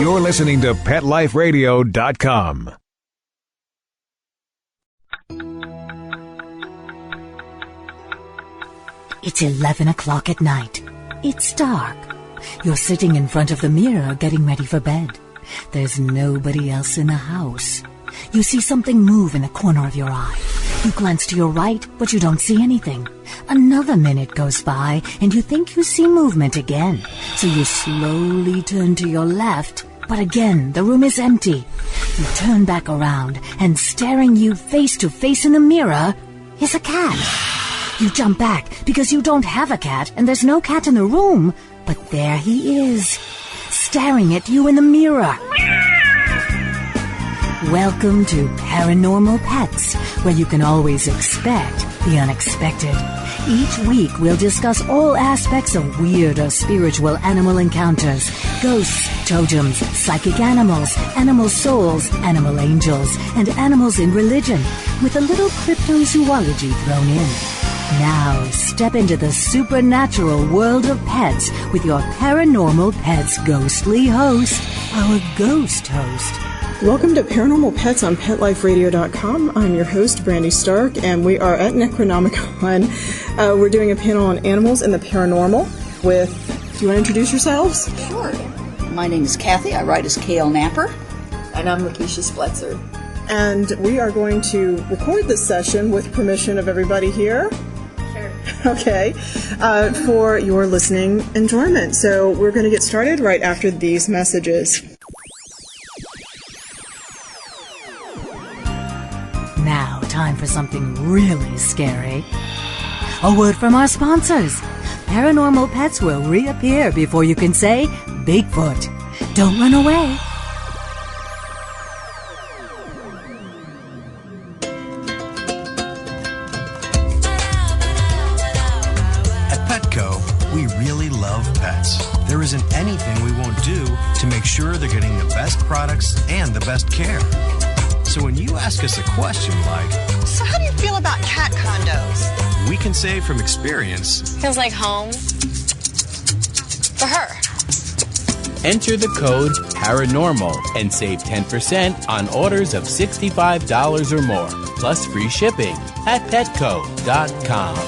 You're listening to PetLifeRadio.com. It's 11 o'clock at night. It's dark. You're sitting in front of the mirror getting ready for bed. There's nobody else in the house. You see something move in the corner of your eye. You glance to your right, but you don't see anything. Another minute goes by, and you think you see movement again. So you slowly turn to your left, but again, the room is empty. You turn back around, and staring you face to face in the mirror is a cat. You jump back because you don't have a cat, and there's no cat in the room. But there he is, staring at you in the mirror. Welcome to Paranormal Pets, where you can always expect the unexpected. Each week, we'll discuss all aspects of weird or spiritual animal encounters, ghosts, totems, psychic animals, animal souls, animal angels, and animals in religion, with a little cryptozoology thrown in. Now, step into the supernatural world of pets with your Paranormal Pets ghostly host, our ghost host. Welcome to Paranormal Pets on PetLifeRadio.com. I'm your host, Brandy Stark, and we are at Necronomicon. We're doing a panel on animals and the paranormal with... Do you want to introduce yourselves? Sure. My name is Kathy. I write as K.L. Napper. And I'm Lakeisha Spletzer. And we are going to record this session with permission of everybody here. Sure. Okay. For your listening enjoyment. So we're going to get started right after these messages. Now, time for something really scary. A word from our sponsors. Paranormal Pets will reappear before you can say Bigfoot. Don't run away. At Petco, we really love pets. There isn't anything we won't do to make sure they're getting the best products and the best care. So when you ask us a question like, so how do you feel about cat condos? We can say from experience, feels like home for her. Enter the code PARANORMAL and save 10% on orders of $65 or more, plus free shipping at Petco.com.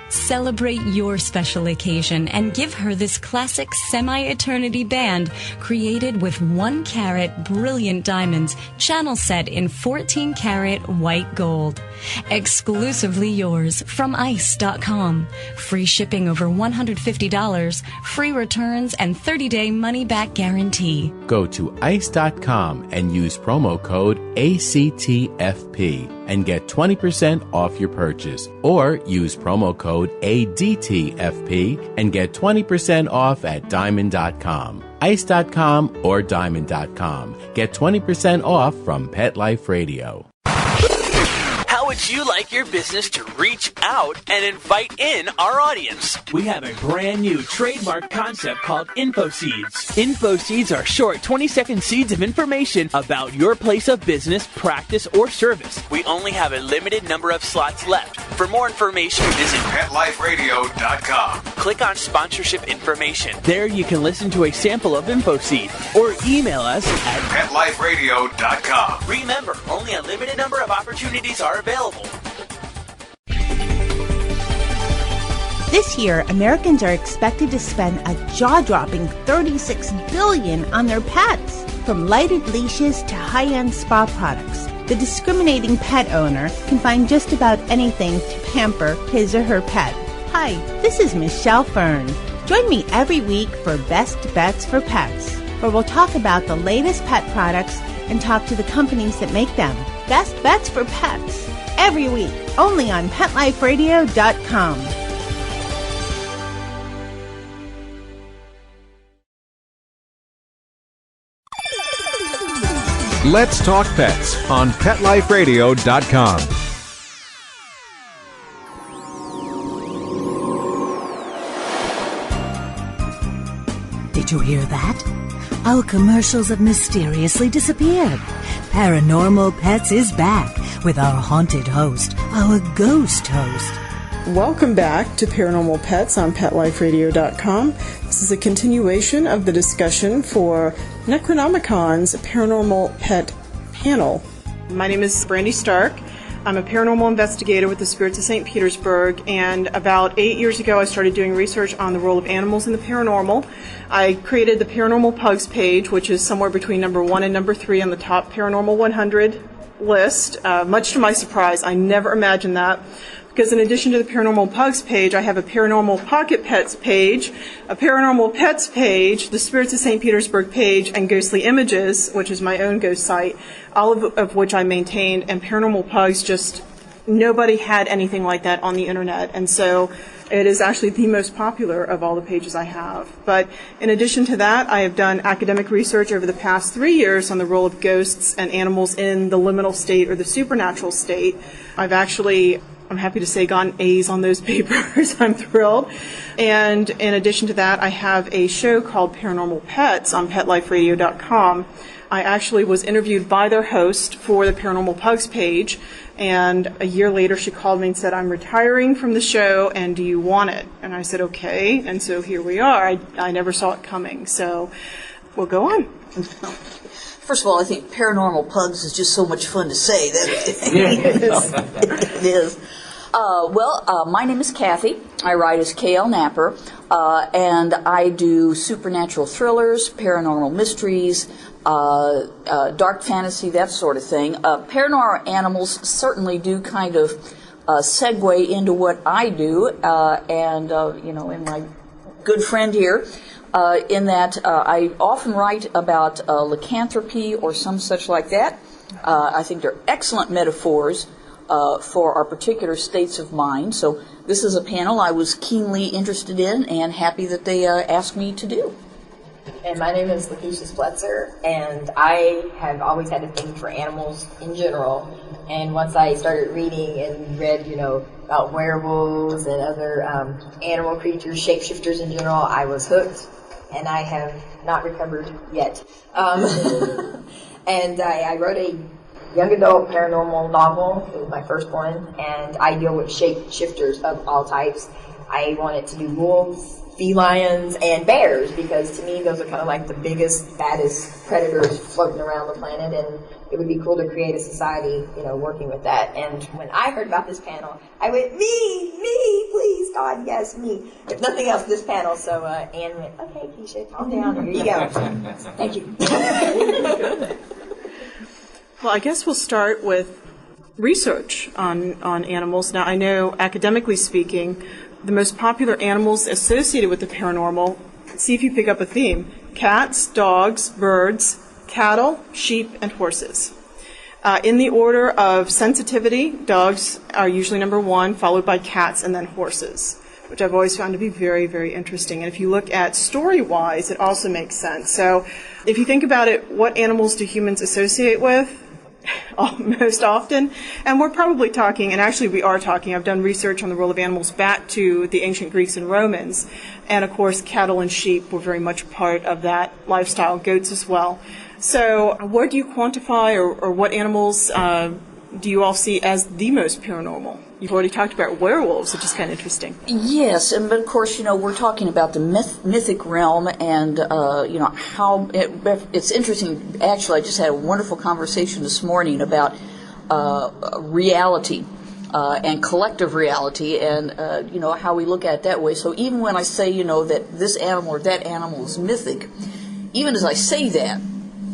Celebrate your special occasion and give her this classic semi-eternity band created with 1-carat brilliant diamonds, channel set in 14-carat white gold. Exclusively yours from ice.com. Free shipping over $150, free returns, and 30-day money-back guarantee. Go to ice.com and use promo code ACTFP and get 20% off your purchase. Or use promo code ADTFP and get 20% off at diamond.com. Ice.com or diamond.com. Get 20% off from Pet Life Radio. How would you like your business to reach out and invite in our audience? We have a brand new trademark concept called InfoSeeds. InfoSeeds are short 20-second seeds of information about your place of business, practice, or service. We only have a limited number of slots left. For more information, visit PetLifeRadio.com. Click on sponsorship information. There you can listen to a sample of InfoSeed or email us at PetLifeRadio.com. Remember, only a limited number of opportunities are available. This year, Americans are expected to spend a jaw-dropping $36 billion on their pets. From lighted leashes to high-end spa products, the discriminating pet owner can find just about anything to pamper his or her pet. Hi, this is Michelle Fern. Join me every week for Best Bets for Pets, where we'll talk about the latest pet products and talk to the companies that make them. Best Bets for Pets, every week, only on PetLifeRadio.com. Let's Talk Pets on PetLifeRadio.com. Did you hear that? Our commercials have mysteriously disappeared. Paranormal Pets is back with our haunted host, our ghost host. Welcome back to Paranormal Pets on PetLifeRadio.com. This is a continuation of the discussion for Necronomicon's Paranormal Pet Panel. My name is Brandy Stark. I'm a paranormal investigator with the Spirits of St. Petersburg, and about 8 years ago I started doing research on the role of animals in the paranormal. I created the Paranormal Pugs page, which is somewhere between number 1 and number 3 on the top Paranormal 100 list. Much to my surprise, I never imagined that. Because in addition to the Paranormal Pugs page, I have a Paranormal Pocket Pets page, a Paranormal Pets page, the Spirits of St. Petersburg page, and Ghostly Images, which is my own ghost site, all of which I maintained. And Paranormal Pugs, just nobody had anything like that on the internet. And so it is actually the most popular of all the pages I have. But in addition to that, I have done academic research over the past 3 years on the role of ghosts and animals in the liminal state or the supernatural state. I've actually, I'm happy to say, gotten A's on those papers. I'm thrilled. And in addition to that, I have a show called Paranormal Pets on PetLifeRadio.com. I actually was interviewed by their host for the Paranormal Pugs page, and a year later she called me and said, I'm retiring from the show, and do you want it? And I said, okay. And so here we are. I never saw it coming. So we'll go on. First of all, I think Paranormal Pugs is just so much fun to say. It is. My name is Kathy. I write as K.L. Napper, and I do supernatural thrillers, paranormal mysteries, dark fantasy, that sort of thing. Paranormal animals certainly do kind of segue into what I do, and my good friend here, in that I often write about lycanthropy or some such like that. I think they're excellent metaphors for our particular states of mind. So this is a panel I was keenly interested in and happy that they asked me to do. And my name is Spletzer, and I have always had a thing for animals in general. And once I started reading and read, about werewolves and other animal creatures, shapeshifters in general, I was hooked, and I have not recovered yet. And I wrote a young adult paranormal novel. It was my first one, and I deal with shapeshifters of all types. I wanted to do wolves, felines, and bears, because to me those are kind of like the biggest, baddest predators floating around the planet, and it would be cool to create a society, working with that. And when I heard about this panel, I went, me, please, God, yes, me. If nothing else, this panel. So Anne went, okay, Keisha, calm down, here you go. Thank you. Well, I guess we'll start with research on animals. Now, I know, academically speaking, the most popular animals associated with the paranormal, see if you pick up a theme: cats, dogs, birds, cattle, sheep, and horses. In the order of sensitivity, dogs are usually number 1, followed by cats, and then horses, which I've always found to be very, very interesting. And if you look at story-wise, it also makes sense. So if you think about it, what animals do humans associate with most often? And we're probably talking, and actually we are talking, I've done research on the role of animals back to the ancient Greeks and Romans. And of course, cattle and sheep were very much part of that lifestyle, goats as well. So what do you quantify, or what animals do you all see as the most paranormal? You've already talked about werewolves, which is kind of interesting. Yes, but of course, we're talking about the mythic realm, and how it's interesting. Actually, I just had a wonderful conversation this morning about reality and collective reality, and how we look at it that way. So even when I say that this animal or that animal is mythic, even as I say that,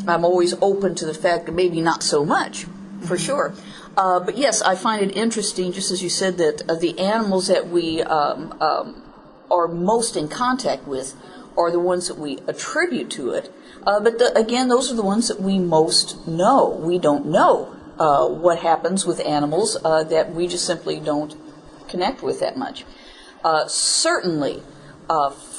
I'm always open to the fact that maybe not so much, for sure. But yes, I find it interesting, just as you said, that the animals that we are most in contact with are the ones that we attribute to it. But again, those are the ones that we most know. We don't know what happens with animals that we just simply don't connect with that much. Certainly,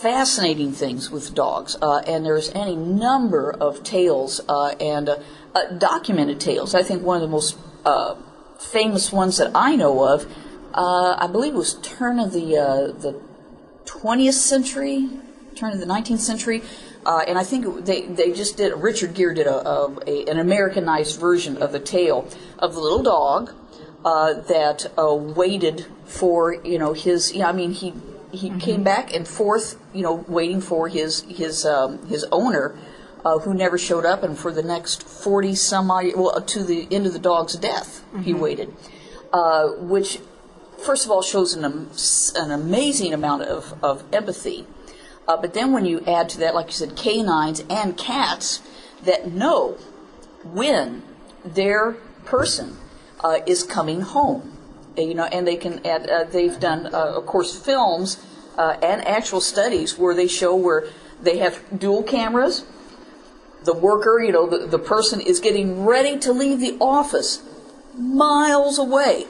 fascinating things with dogs, and there's any number of tales and documented tales. I think one of the most famous ones that I know of, I believe it was turn of the 20th century, turn of the 19th century, and I think they just did, Richard Gere did an Americanized version of the tale of the little dog that waited for, his, he came back and forth, waiting for his owner, who never showed up, and for the next 40 some odd, to the end of the dog's death, he waited, which, first of all, shows an amazing amount of empathy. But then when you add to that, like you said, canines and cats that know when their person is coming home, and they can add, they've done, of course, films and actual studies where they show where they have dual cameras. The worker, the person is getting ready to leave the office miles away,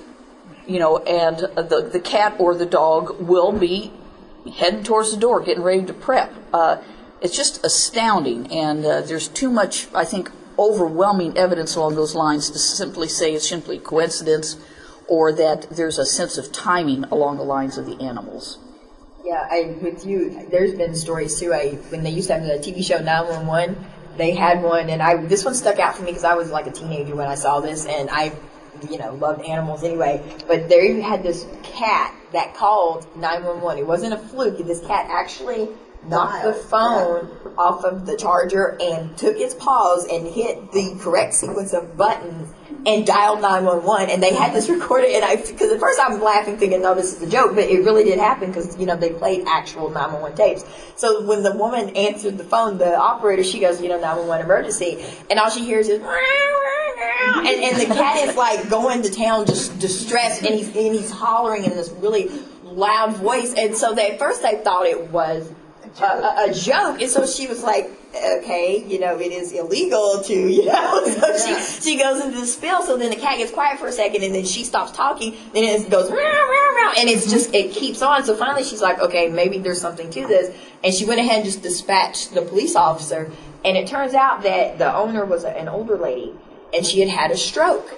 and the cat or the dog will be heading towards the door, getting ready to prep. It's just astounding, and there's too much, I think, overwhelming evidence along those lines to simply say it's simply coincidence or that there's a sense of timing along the lines of the animals. Yeah, with you, there's been stories too. When they used to have the TV show 911, they had one, and this one stuck out for me because I was like a teenager when I saw this, and I, loved animals anyway. But there you had this cat that called 911. It wasn't a fluke. This cat actually knocked the phone off of the charger and took its paws and hit the correct sequence of buttons and dialed 911, and they had this recorded, and because at first I was laughing thinking, no, this is a joke, but it really did happen because, they played actual 911 tapes. So when the woman answered the phone, the operator, she goes, 911 emergency, and all she hears is, and the cat is like going to town just distressed, and he's hollering in this really loud voice, and so at first they thought it was a joke, and so she was like, okay, it is illegal to, so she goes into the spiel, so then the cat gets quiet for a second, and then she stops talking, then it goes, and it keeps on, so finally she's like, okay, maybe there's something to this, and she went ahead and just dispatched the police officer, and it turns out that the owner was an older lady, and she had a stroke,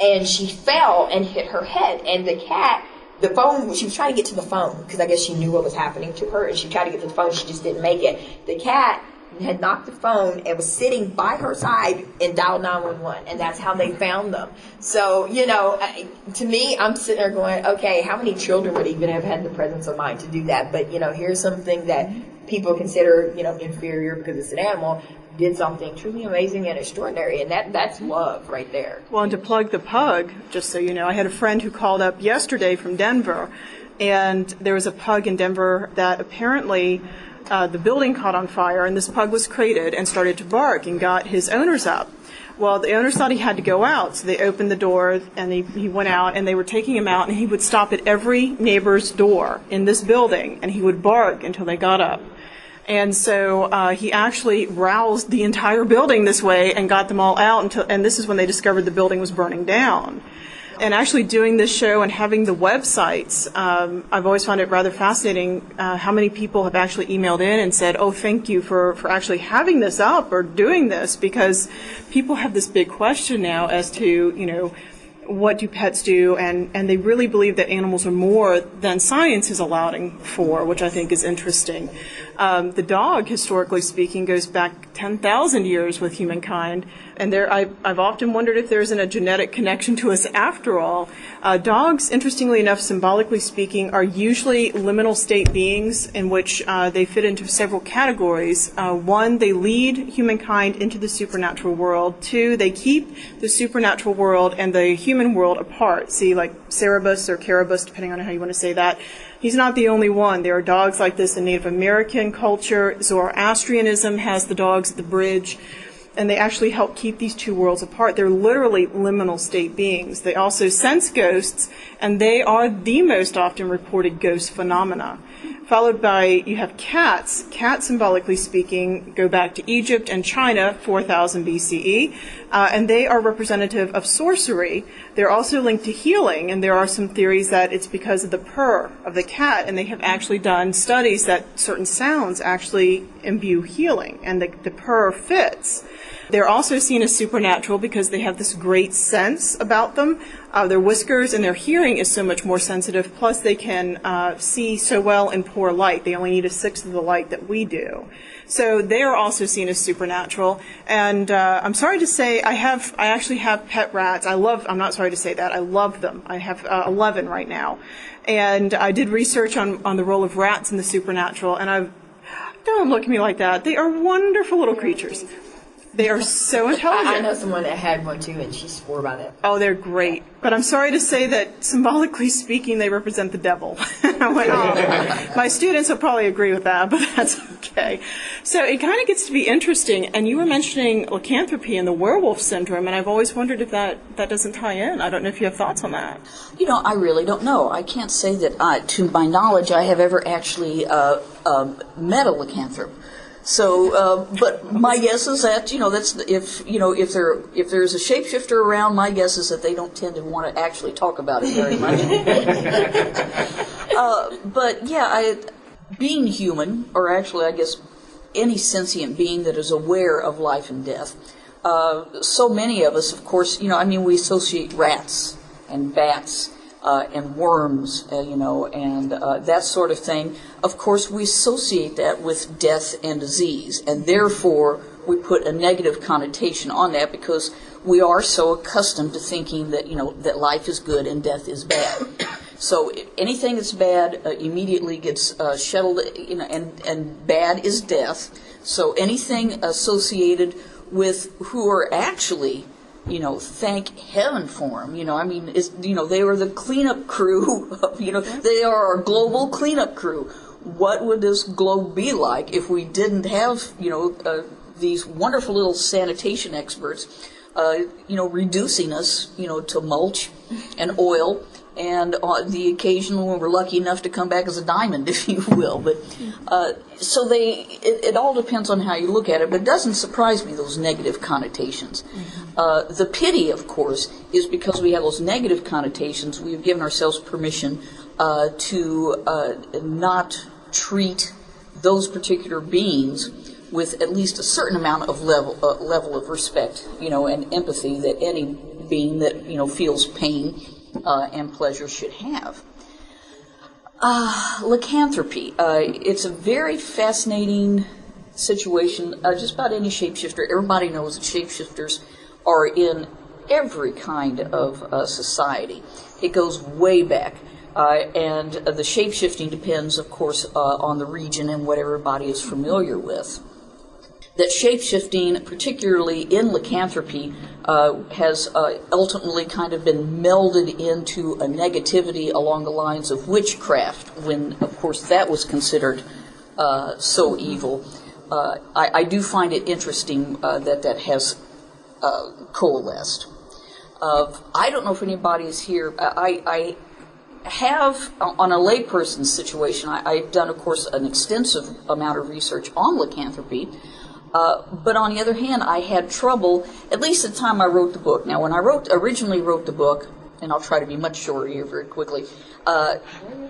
and she fell and hit her head, and the cat, the phone, she was trying to get to the phone because I guess she knew what was happening to her, and she tried to get to the phone. She just didn't make it. The cat had knocked the phone and was sitting by her side and dialed 911, and that's how they found them. So, to me, I'm sitting there going, okay, how many children would even have had the presence of mind to do that? But, here's something that people consider, inferior because it's an animal, did something truly amazing and extraordinary, and that's love right there. Well, and to plug the pug, just so you know, I had a friend who called up yesterday from Denver, and there was a pug in Denver that apparently the building caught on fire, and this pug was crated and started to bark and got his owners up. Well, the owners thought he had to go out, so they opened the door, and he went out, and they were taking him out, and he would stop at every neighbor's door in this building, and he would bark until they got up. And so he actually roused the entire building this way and got them all out, and this is when they discovered the building was burning down. And actually doing this show and having the websites, I've always found it rather fascinating how many people have actually emailed in and said, oh, thank you for actually having this up or doing this, because people have this big question now as to, what do pets do, and they really believe that animals are more than science is allowing for, which I think is interesting. The dog, historically speaking, goes back 10,000 years with humankind, and I've often wondered if there isn't a genetic connection to us after all. Dogs, interestingly enough, symbolically speaking, are usually liminal state beings in which they fit into several categories. One, they lead humankind into the supernatural world. Two, they keep the supernatural world and the human world apart. See, like Cerebus or Caribus, depending on how you want to say that. He's not the only one. There are dogs like this in Native American culture. Zoroastrianism has the dogs at the bridge, and they actually help keep these two worlds apart. They're literally liminal state beings. They also sense ghosts, and they are the most often reported ghost phenomena. Followed by, you have cats. Cats, symbolically speaking, go back to Egypt and China, 4000 BCE, and they are representative of sorcery. They're also linked to healing, and there are some theories that it's because of the purr of the cat, and they have actually done studies that certain sounds actually imbue healing, and the purr fits. They're also seen as supernatural because they have this great sense about them. Their whiskers and their hearing is so much more sensitive. Plus, they can see so well in poor light. They only need a sixth of the light that we do. So they are also seen as supernatural. And I'm sorry to say, I actually have pet rats. I'm not sorry to say that. I love them. I have 11 right now. And I did research on the role of rats in the supernatural, and don't look at me like that. They are wonderful little creatures. They are so intelligent. I know someone that had one too, and she swore by it. Oh, they're great. But I'm sorry to say that, symbolically speaking, they represent the devil. I went, oh. My students will probably agree with that, but that's okay. So it kind of gets to be interesting. And you were mentioning lycanthropy and the werewolf syndrome, and I've always wondered if that doesn't tie in. I don't know if you have thoughts on that. I really don't know. I can't say that, to my knowledge, I have ever actually met a lycanthrope. So, but my guess is that, that's if there's a shapeshifter around, my guess is that they don't tend to want to actually talk about it very much. But yeah, being human, or actually I guess any sentient being that is aware of life and death, so many of us, of course, we associate rats and bats and worms, and that sort of thing. Of course, we associate that with death and disease, and therefore we put a negative connotation on that because we are so accustomed to thinking that, that life is good and death is bad. So anything that's bad immediately gets shuttled, and bad is death. So anything associated with who are actually, thank heaven for them. They were the cleanup crew. They are our global cleanup crew. What would this globe be like if we didn't have, these wonderful little sanitation experts, reducing us, to mulch and oil, and the occasional when we're lucky enough to come back as a diamond, if you will. But so it all depends on how you look at it. But it doesn't surprise me, those negative connotations. Mm-hmm. The pity, of course, is because we have those negative connotations, we have given ourselves permission to not treat those particular beings with at least a certain amount of level of respect, and empathy that any being that feels pain and pleasure should have. Lycanthropy. It's a very fascinating situation. Just about any shapeshifter. Everybody knows that shapeshifters are in every kind of society. It goes way back. And the shapeshifting depends, of course, on the region and what everybody is familiar with. That shapeshifting, particularly in lycanthropy, has ultimately kind of been melded into a negativity along the lines of witchcraft, when, of course, that was considered so evil. I do find it interesting that has coalesced. I don't know if anybody is here. I have, on a layperson's situation, I've done, of course, an extensive amount of research on lycanthropy. But on the other hand, I had trouble, at least at the time I wrote the book. Now, when I originally wrote the book, and I'll try to be much shorter here very quickly,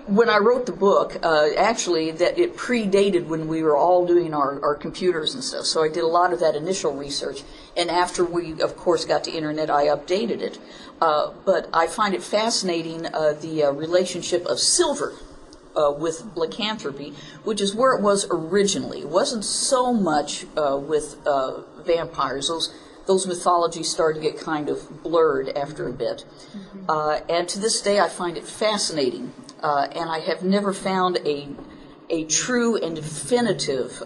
when I wrote the book, actually, that it predated when we were all doing our computers and stuff. So I did a lot of that initial research. And after we, of course, got to internet, I updated it. But I find it fascinating, the relationship of silver with lycanthropy, which is where it was originally. It wasn't so much with vampires. Those mythologies started to get kind of blurred after a bit. Mm-hmm. And to this day, I find it fascinating. And I have never found a true and definitive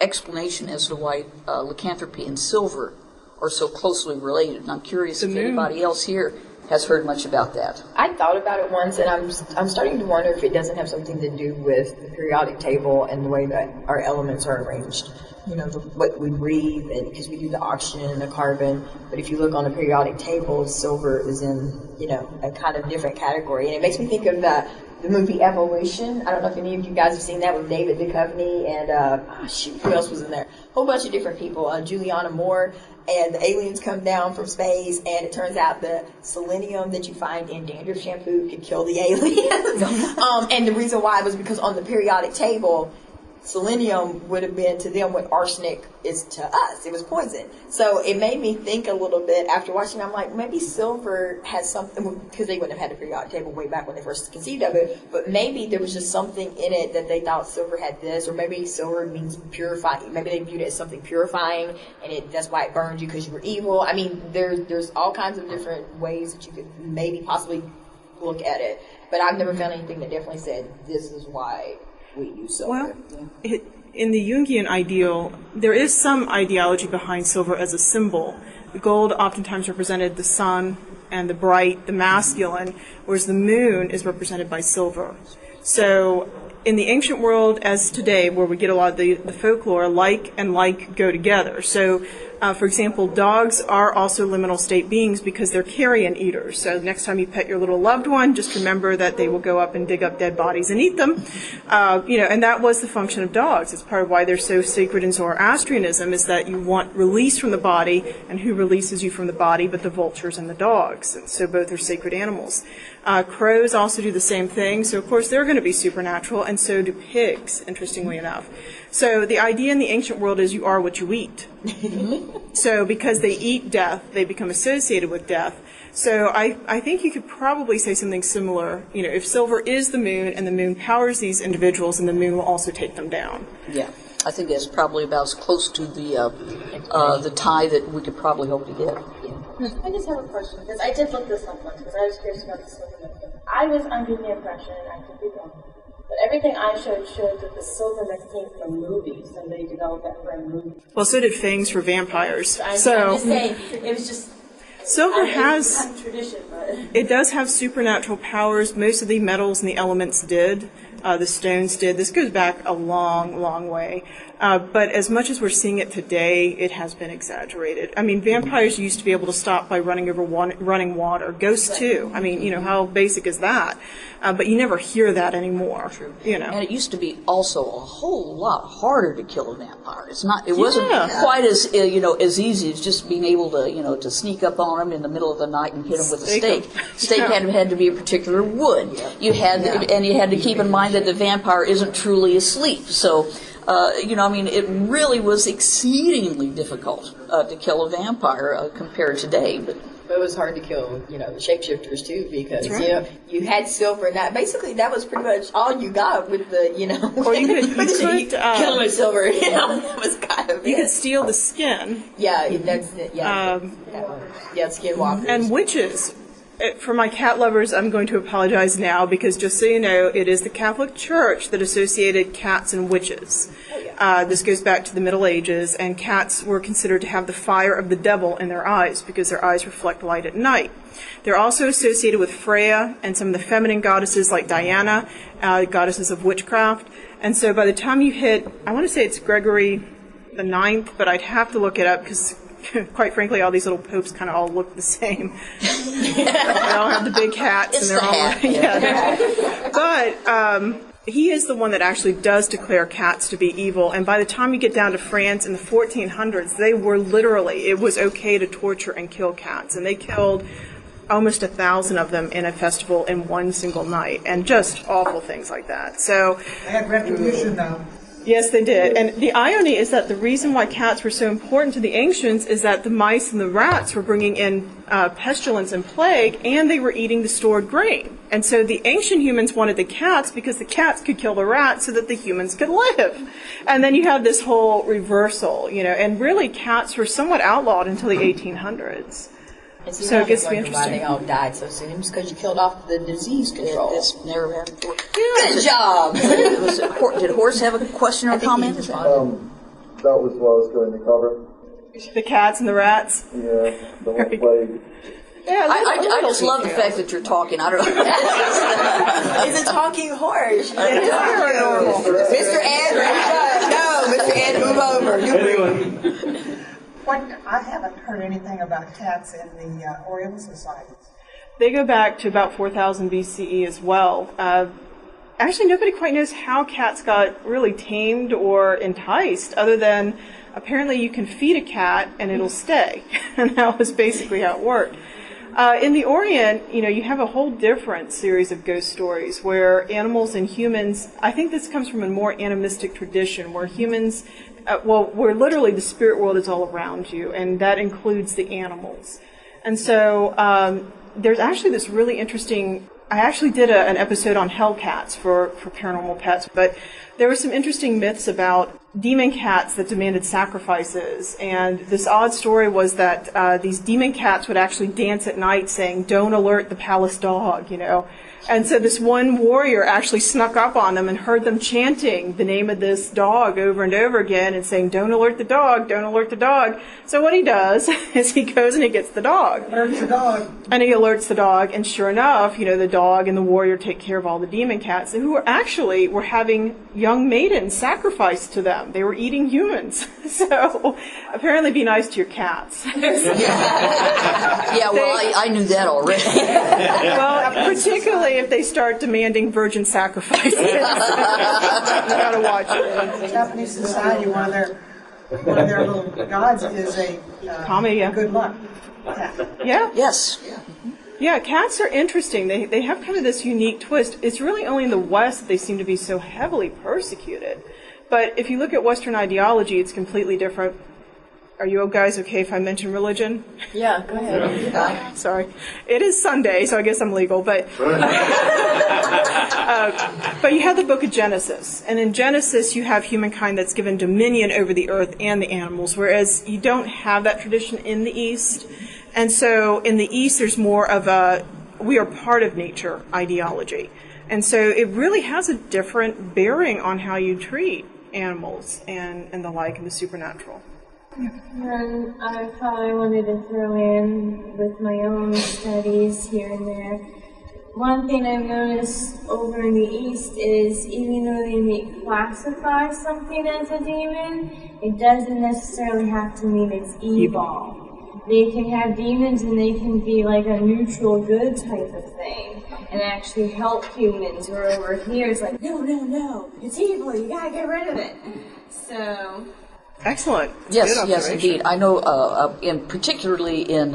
explanation as to why lycanthropy and silver are so closely related. And I'm curious if anybody else here has heard much about that. I thought about it once, and I'm starting to wonder if it doesn't have something to do with the periodic table and the way that our elements are arranged. What we breathe, and because we do the oxygen and the carbon. But if you look on the periodic table, silver is in, a kind of different category. And it makes me think of the movie Evolution. I don't know if any of you guys have seen that with David Duchovny and, who else was in there? A whole bunch of different people. Juliana Moore. And the aliens come down from space, and it turns out the selenium that you find in dandruff shampoo can kill the aliens. And the reason why was because on the periodic table, selenium would have been to them what arsenic is to us. It was poison. So it made me think a little bit after watching. I'm like, maybe silver has something, because they wouldn't have had a periodic table way back when they first conceived of it, but maybe there was just something in it that they thought silver had this, or maybe silver means purifying. Maybe they viewed it as something purifying, and that's why it burned you because you were evil. I mean, there's all kinds of different ways that you could maybe possibly look at it, but I've never found anything that definitely said this is why we use silver. Well, in the Jungian ideal, there is some ideology behind silver as a symbol. The gold oftentimes represented the sun and the bright, the masculine, whereas the moon is represented by silver. So in the ancient world, as today, where we get a lot of the folklore, like and like go together. So, for example, dogs are also liminal state beings because they're carrion eaters. So next time you pet your little loved one, just remember that they will go up and dig up dead bodies and eat them. And that was the function of dogs. It's part of why they're so sacred in Zoroastrianism, is that you want release from the body, and who releases you from the body but the vultures and the dogs. And so both are sacred animals. Crows also do the same thing. So, of course, they're going to be supernatural, and so do pigs, interestingly enough. So the idea in the ancient world is you are what you eat. So because they eat death, they become associated with death. So I think you could probably say something similar. If silver is the moon and the moon powers these individuals, and the moon will also take them down. Yeah, I think that's probably about as close to the tie that we could probably hope to get. I just have a question, because I did look this up once, because I was curious about the silver myth. I was under the impression, and I could be wrong, but everything I showed that the silver myth came from movies, and they developed that for a movie. Well, so did fangs for vampires. I'm just saying, it was just... Silver has... tradition, but... It does have supernatural powers. Most of the metals and the elements did. The stones did. This goes back a long, long way. But as much as we're seeing it today, it has been exaggerated. I mean, vampires used to be able to stop by running over running water. Ghosts, too. I mean, how basic is that? But you never hear that anymore. True. And it used to be also a whole lot harder to kill a vampire. It wasn't quite as as easy as just being able to to sneak up on them in the middle of the night and hit them with a stake. Stake had to be a particular wood. You had to keep in mind that the vampire isn't truly asleep. So. It really was exceedingly difficult to kill a vampire compared to today. But it was hard to kill, the shapeshifters too, because you had silver, and that was pretty much all you got with the, Or you could kill them with silver. That was kind of. You could steal the skin. Yeah, that's skinwalkers and witches. For my cat lovers, I'm going to apologize now, because just so you know, it is the Catholic Church that associated cats and witches. This goes back to the Middle Ages, and cats were considered to have the fire of the devil in their eyes because their eyes reflect light at night. They're also associated with Freya and some of the feminine goddesses like Diana, goddesses of witchcraft. And so by the time you hit, I want to say it's Gregory the Ninth, but I'd have to look it up because quite frankly, all these little popes kind of all look the same. They all have the big hats, and they're all But he is the one that actually does declare cats to be evil. And by the time you get down to France in the 1400s, they were literally, it was okay to torture and kill cats, and they killed almost 1,000 of them in a festival in one single night, and just awful things like that. So they had retribution now. Yes, they did. And the irony is that the reason why cats were so important to the ancients is that the mice and the rats were bringing in pestilence and plague, and they were eating the stored grain. And so the ancient humans wanted the cats because the cats could kill the rats so that the humans could live. And then you have this whole reversal, and really cats were somewhat outlawed until the 1800s. So it gets to be interesting. Why they all died so soon? It's because you killed off the disease control. It's never happened before. Good job! Did Horace have a question or comment? That was what I was going to cover. The cats and the rats? Yeah, the whole plague. Yeah, I just love the fact that you're talking. I don't know. It's a talking horse. Mr. Ed, Mr. Ed, move over. I haven't heard anything about cats in the Oriental societies. They go back to about 4000 BCE as well. Actually, nobody quite knows how cats got really tamed or enticed, other than apparently you can feed a cat and it'll stay. And that was basically how it worked. In the Orient, you have a whole different series of ghost stories where animals and humans, I think this comes from a more animistic tradition where humans, where literally the spirit world is all around you, and that includes the animals. And so there's actually this really interesting, I actually did an episode on hellcats for Paranormal Pets, but there were some interesting myths about demon cats that demanded sacrifices. And this odd story was that these demon cats would actually dance at night saying, "Don't alert the palace dog," And so this one warrior actually snuck up on them and heard them chanting the name of this dog over and over again and saying, "Don't alert the dog, don't alert the dog." So what he does is he goes and he gets the dog. Alerts the dog. And he alerts the dog, and sure enough, the dog and the warrior take care of all the demon cats who were having young maidens sacrificed to them. They were eating humans. So apparently be nice to your cats. Yeah, well, I knew that already. Well, particularly if they start demanding virgin sacrifices. You gotta watch it. In Japanese society, one of their little gods is a good luck cat. Yeah. Yes. Yeah, cats are interesting. They have kind of this unique twist. It's really only in the West that they seem to be so heavily persecuted. But if you look at Western ideology, it's completely different. Are you guys okay if I mention religion? Yeah, go ahead. Sorry. It is Sunday, so I guess I'm legal. But but you have the book of Genesis. And in Genesis, you have humankind that's given dominion over the earth and the animals, whereas you don't have that tradition in the East. And so in the East, there's more of a we are part of nature ideology. And so it really has a different bearing on how you treat animals and the like and the supernatural. And I probably wanted to throw in with my own studies here and there. One thing I've noticed over in the East is even though they may classify something as a demon, it doesn't necessarily have to mean it's evil. They can have demons and they can be like a neutral good type of thing and actually help humans. Where over here it's like, no, it's evil, you gotta get rid of it. So... Excellent. Yes, indeed. I know, particularly in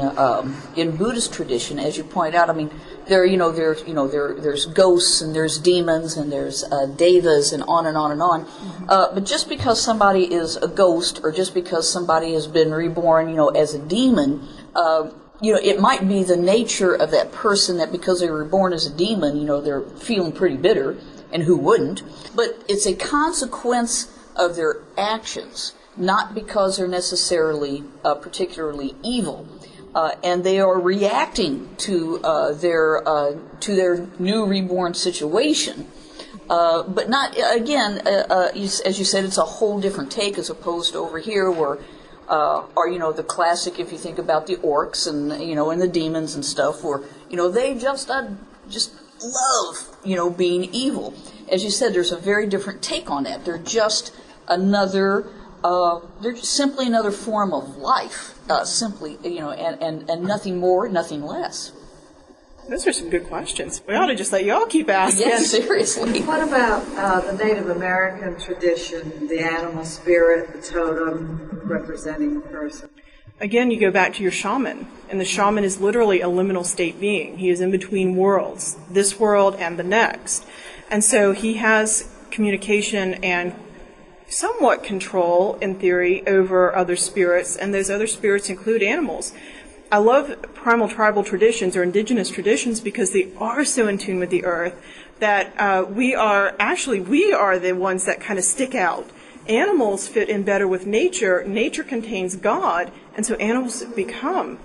Buddhist tradition, as you point out. I mean, there's ghosts and there's demons and there's devas and on and on and on. But just because somebody is a ghost or just because somebody has been reborn, as a demon, it might be the nature of that person that because they were born as a demon, they're feeling pretty bitter, and who wouldn't? But it's a consequence of their actions. Not because they're necessarily particularly evil, and they are reacting to their new reborn situation. But not again, as you said, it's a whole different take as opposed to over here, where the classic. If you think about the orcs and and the demons and stuff, where they just love being evil. As you said, there's a very different take on that. They're just another. They're just simply another form of life, and nothing more, nothing less. Those are some good questions. We ought to just let you all keep asking. Yes, seriously. What about the Native American tradition, the animal spirit, the totem representing the person? Again, you go back to your shaman, and the shaman is literally a liminal state being. He is in between worlds, this world and the next. And so he has communication and somewhat control, in theory, over other spirits, and those other spirits include animals. I love primal tribal traditions or indigenous traditions because they are so in tune with the earth that we are the ones that kind of stick out. Animals fit in better with nature. Nature contains God, and so animals become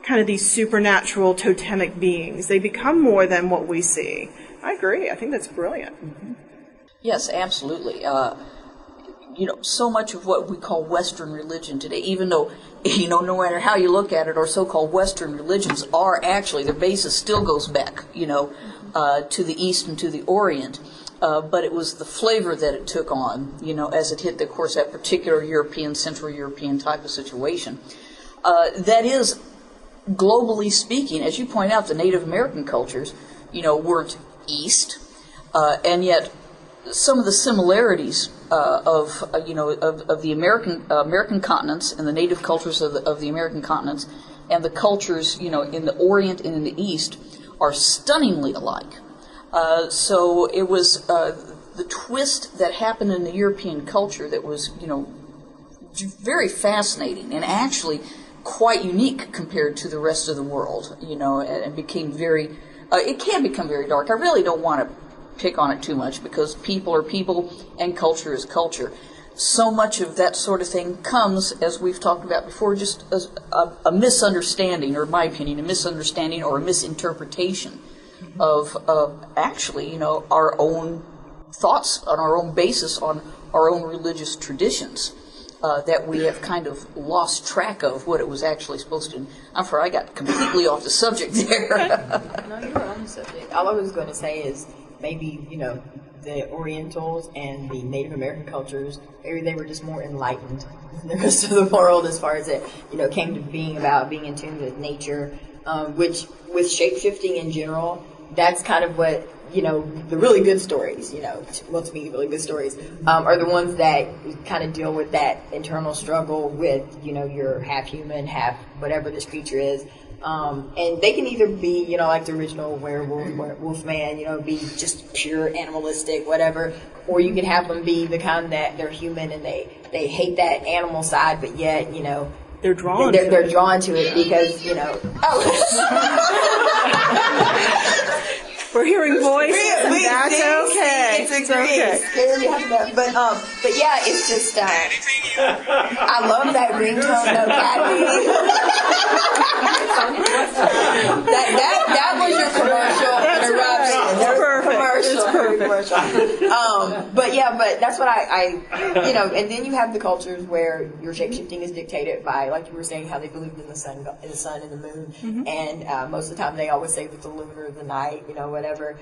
kind of these supernatural totemic beings. They become more than what we see. I agree. I think that's brilliant. Mm-hmm. Yes, absolutely. So much of what we call Western religion today, even though, no matter how you look at it, our so-called Western religions are actually, their basis still goes back, to the East and to the Orient. But it was the flavor that it took on, as it hit, of course, that particular European, Central European type of situation. That is, globally speaking, as you point out, the Native American cultures, weren't East, and yet some of the similarities of the American continents and the native cultures of the American continents and the cultures, in the Orient and in the East are stunningly alike. So it was the twist that happened in the European culture that was, very fascinating and actually quite unique compared to the rest of the world, and became it can become very dark. I really don't want to pick on it too much because people are people and culture is culture. So much of that sort of thing comes, as we've talked about before, just as a misunderstanding, or in my opinion, a misunderstanding or a misinterpretation of actually, our own thoughts on our own basis, on our own religious traditions, that we have kind of lost track of what it was actually supposed to. I'm sorry, I got completely off the subject there. No, you were on the subject. All I was going to say is maybe, the Orientals and the Native American cultures, maybe they were just more enlightened than the rest of the world as far as it, came to being about being in tune with nature, which with shape-shifting in general, that's kind of what, the really good stories, to me, the really good stories, are the ones that kind of deal with that internal struggle with, you're half human, half whatever this creature is. And they can either be, like the original werewolf, Wolfman, be just pure animalistic, whatever, or you can have them be the kind that they're human and they hate that animal side, but yet, they're drawn to it because, We're hearing voices. That's okay. It's okay. But yeah, it's just I love that ringtone though, Kathy. that was your commercial interruption. Commercial. But that's what I and then you have the cultures where your shape-shifting is dictated by, like you were saying, how they believed in the sun and the moon, and most of the time they always say that the lunar, the night, whatever.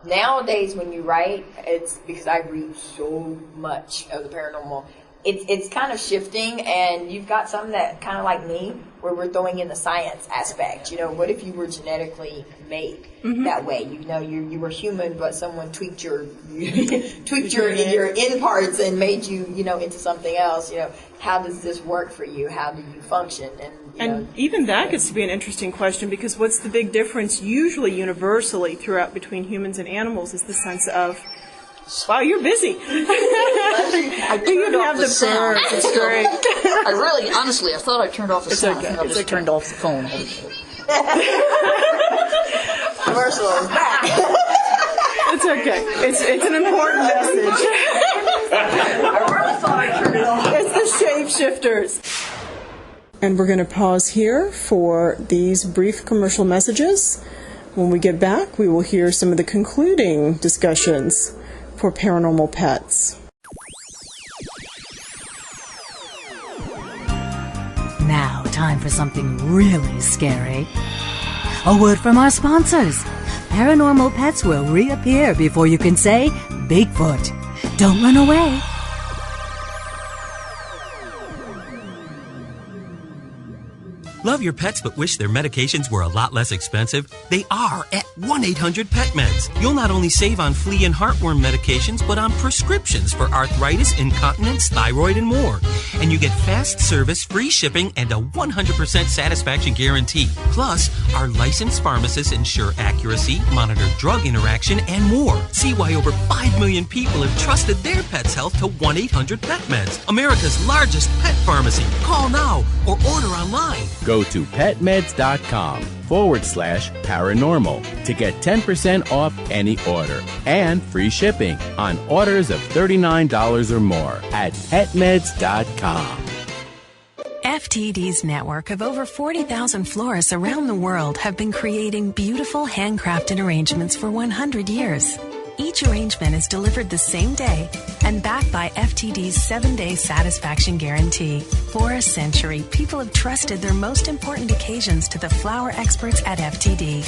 Nowadays, when you write, it's because I read so much of the paranormal. It's kind of shifting, and you've got some that kind of like me, where we're throwing in the science aspect. What if you were genetically made that way? You were human, but someone tweaked your in parts and made you, into something else. How does this work for you? How do you function? And even that gets to be an interesting question, because what's the big difference usually universally throughout between humans and animals is the sense of, wow, you're busy. I turned off the sound. It's great. I thought I turned off the sound. Okay. I just turned off the phone. Commercial is back. It's okay. It's an important message. I really thought I turned it off. It's the shapeshifters. And we're going to pause here for these brief commercial messages. When we get back, we will hear some of the concluding discussions for Paranormal Pets. Now, time for something really scary. A word from our sponsors. Paranormal Pets will reappear before you can say Bigfoot. Don't run away. Love your pets but wish their medications were a lot less expensive? They are at 1-800-PET-MEDS. You'll not only save on flea and heartworm medications, but on prescriptions for arthritis, incontinence, thyroid, and more. And you get fast service, free shipping, and a 100% satisfaction guarantee. Plus, our licensed pharmacists ensure accuracy, monitor drug interaction, and more. See why over 5 million people have trusted their pet's health to 1-800-PET-MEDS, America's largest pet pharmacy. Call now or order online. Go to petmeds.com/paranormal to get 10% off any order and free shipping on orders of $39 or more at petmeds.com. FTD's network of over 40,000 florists around the world have been creating beautiful handcrafted arrangements for 100 years. Each arrangement is delivered the same day and backed by FTD's 7-day satisfaction guarantee. For a century, people have trusted their most important occasions to the flower experts at FTD.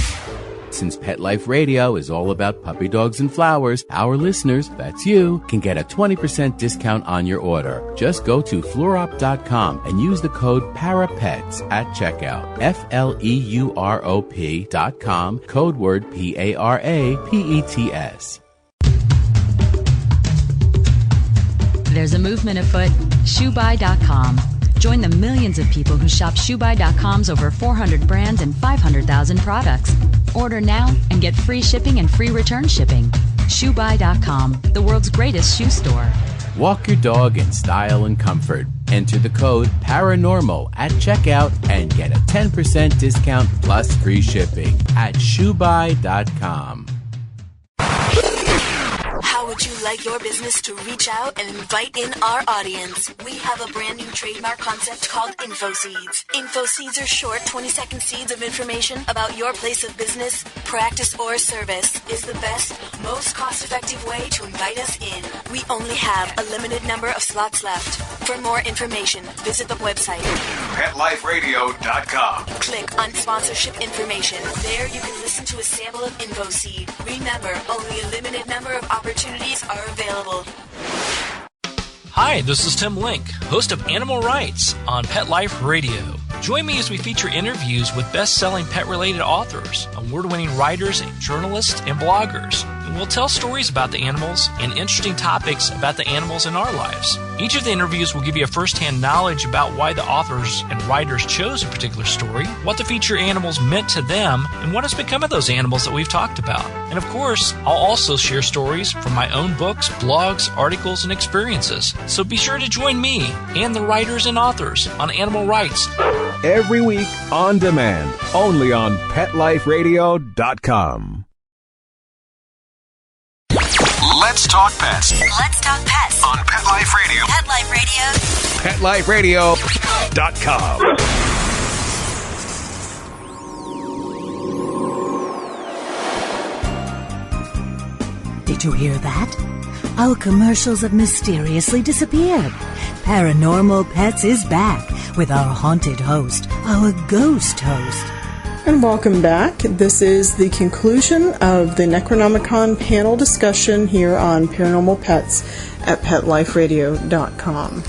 Since Pet Life Radio is all about puppy dogs and flowers, our listeners, that's you, can get a 20% discount on your order. Just go to fluorop.com and use the code PARAPETS at checkout. FLEUROP.com, code word PARAPETS. There's a movement afoot. ShoeBuy.com. Join the millions of people who shop ShoeBuy.com's over 400 brands and 500,000 products. Order now and get free shipping and free return shipping. ShoeBuy.com, the world's greatest shoe store. Walk your dog in style and comfort. Enter the code PARANORMAL at checkout and get a 10% discount plus free shipping at ShoeBuy.com. How would you like your business to reach out and invite in our audience? We have a brand new trademark concept called InfoSeeds. InfoSeeds are short 20-second seeds of information about your place of business, practice, or service. Is the best, most cost-effective way to invite us in. We only have a limited number of slots left. For more information, visit the website PetLifeRadio.com. Click on sponsorship information. There you can listen to a sample of InfoSeed. Remember, only a limited number of opportunities are available. Hi, this is Tim Link, host of Animal Rights on Pet Life Radio. Join me as we feature interviews with best-selling pet-related authors, award-winning writers, journalists, and bloggers. And we'll tell stories about the animals and interesting topics about the animals in our lives. Each of the interviews will give you a first-hand knowledge about why the authors and writers chose a particular story, what the feature animals meant to them, and what has become of those animals that we've talked about. And of course, I'll also share stories from my own books, blogs, articles, and experiences. So be sure to join me and the writers and authors on Animal Rights. Every week on demand, only on PetLifeRadio.com. Let's talk pets. Let's talk pets On Pet Life Radio. Pet Life Radio. PetLifeRadio.com. Did you hear that? Our commercials have mysteriously disappeared. Paranormal Pets is back with our haunted host, our ghost host. And welcome back. This is the conclusion of the Necronomicon panel discussion here on Paranormal Pets at PetLifeRadio.com.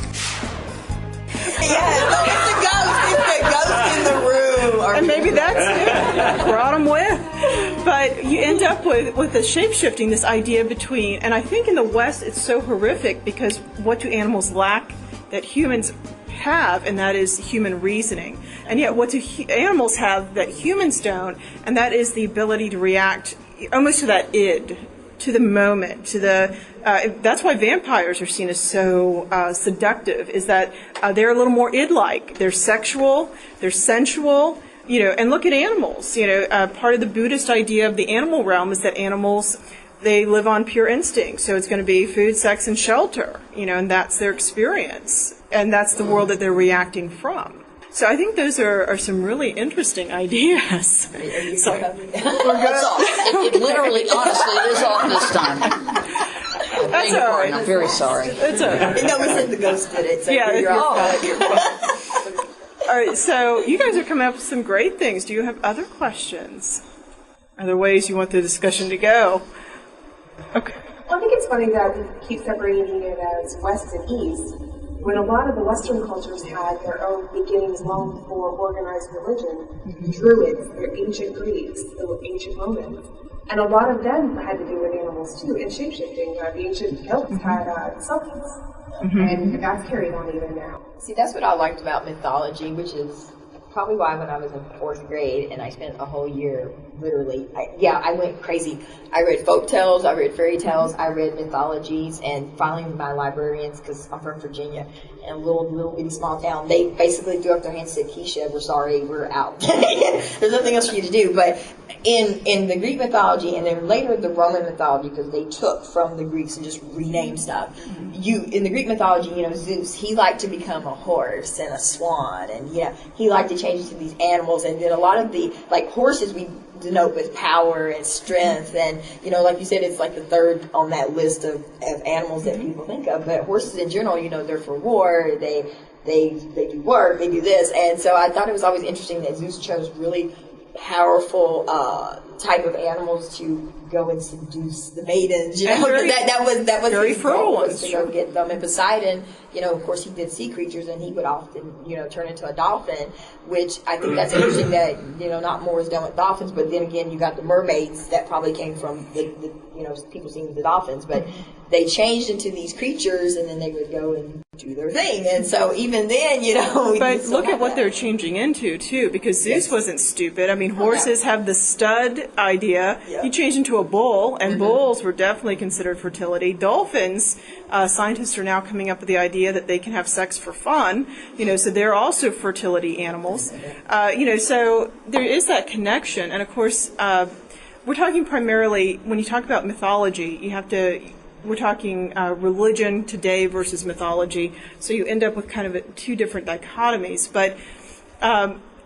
Yes, it's the ghost in the room. And maybe that's it. Brought them with. But you end up with the shape-shifting, this idea between, and I think in the West it's so horrific because what do animals lack that humans have, and that is human reasoning. And yet what do animals have that humans don't, and that is the ability to react almost to that id, to the moment, to the that's why vampires are seen as so seductive, is that they're a little more id-like. They're sexual, they're sensual, and look at animals. Part of the Buddhist idea of the animal realm is that animals, they live on pure instinct. So it's going to be food, sex, and shelter, and that's their experience. And that's the world that they're reacting from. So I think those are some really interesting ideas. We're good. It's off. It literally, honestly, it is off this time. That's all right. I'm very sorry. That's all right. No, we said the ghost did it. So yeah, you're all right, so you guys are coming up with some great things. Do you have other questions? Are there ways you want the discussion to go? Okay. Well, I think it's funny that we keep separating it as West and East, when a lot of the Western cultures had their own beginnings long before organized religion. Druids, the ancient Greeks, the ancient Romans. And a lot of them had to do with animals too, and shapeshifting. The ancient Celts had sulkies. And that's carried on even now. See, that's what I liked about mythology, which is probably why when I was in 4th grade and I spent a whole year literally, I went crazy. I read folk tales, I read fairy tales, I read mythologies, and finally my librarians, because I'm from Virginia, in a little bitty small town, they basically threw up their hands and said, Keisha, we're sorry, we're out. There's nothing else for you to do. But in the Greek mythology, and then later the Roman mythology, because they took from the Greeks and just renamed stuff, in the Greek mythology, Zeus, he liked to become a horse and a swan, and he liked to change into these animals, and then a lot of the, like horses we denote with power and strength, and like you said, it's like the third on that list of animals that people think of, but horses in general, they're for war, they do work, they do this, and so I thought it was always interesting that Zeus chose really powerful type of animals to go and seduce the maidens. You know, Very- that was very his fertile goal, was ones, to sure. go get them. And Poseidon, you know, of course, he did sea creatures, and he would often, you know, turn into a dolphin. Which I think that's interesting that, you know, not more is done with dolphins. But then again, you got the mermaids that probably came from the you know, people seeing the dolphins, but they changed into these creatures, and then they would go and do their thing. And so even then, you know, but look at what they're changing into too, because Zeus wasn't stupid. I mean, horses have the stud idea. He changed into a bull, and bulls were definitely considered fertility. Dolphins, scientists are now coming up with the idea that they can have sex for fun. You know, so they're also fertility animals. You know, so there is that connection, and of course, we're talking primarily when you talk about mythology. We're talking religion today versus mythology, so you end up with kind of two different dichotomies. But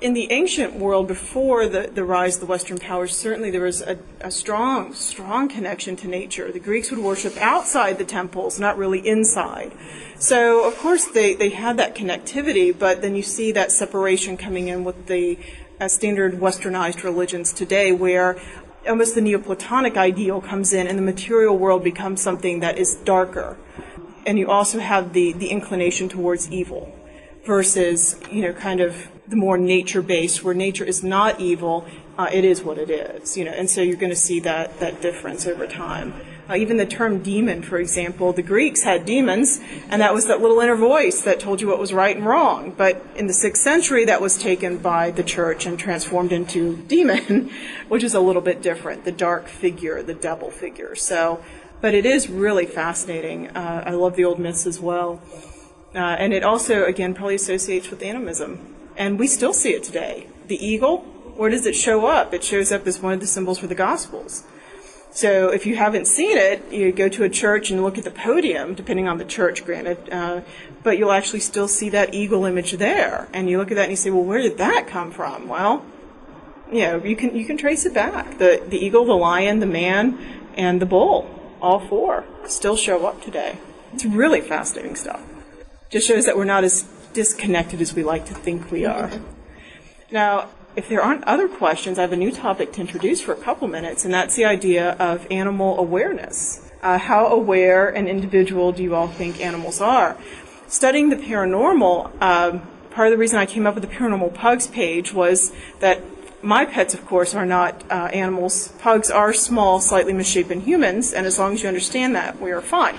in the ancient world, before the rise of the Western powers, certainly there was a strong connection to nature. The Greeks would worship outside the temples, not really inside. So, of course, they had that connectivity, but then you see that separation coming in with the standard westernized religions today, where almost the Neoplatonic ideal comes in, and the material world becomes something that is darker. And you also have the inclination towards evil versus, you know, kind of the more nature-based, where nature is not evil, it is what it is, you know. And so you're going to see that difference over time. Even the term demon, for example, the Greeks had demons, and that was that little inner voice that told you what was right and wrong. But in the 6th century, that was taken by the church and transformed into demon, which is a little bit different, the dark figure, the devil figure. So, but it is really fascinating. I love the old myths as well. And it also, again, probably associates with animism. And we still see it today. The eagle, where does it show up? It shows up as one of the symbols for the Gospels. So if you haven't seen it, you go to a church and look at the podium, depending on the church, granted, but you'll actually still see that eagle image there. And you look at that and you say, well, where did that come from? Well, you know, you can trace it back. The eagle, the lion, the man, and the bull, all four, still show up today. It's really fascinating stuff. Just shows that we're not as disconnected as we like to think we are. Now, if there aren't other questions, I have a new topic to introduce for a couple minutes, and that's the idea of animal awareness. How aware an individual do you all think animals are? Studying the paranormal, part of the reason I came up with the Paranormal Pugs page was that my pets, of course, are not animals. Pugs are small, slightly misshapen humans, and as long as you understand that, we are fine.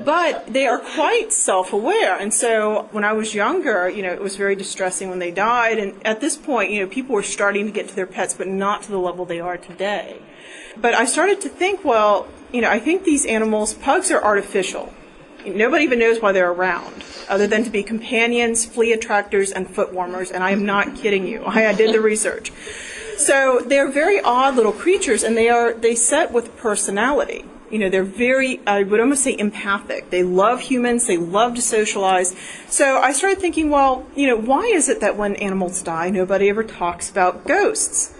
But they are quite self-aware, and so when I was younger, you know, it was very distressing when they died, and at this point, you know, people were starting to get to their pets, but not to the level they are today. But I started to think, well, you know, I think these animals, pugs are artificial. Nobody even knows why they're around, other than to be companions, flea attractors, and foot warmers, and I am not kidding you. I did the research. So they're very odd little creatures, and they set with personality. You know, they're very, I would almost say, empathic. They love humans. They love to socialize. So I started thinking, well, you know, why is it that when animals die, nobody ever talks about ghosts?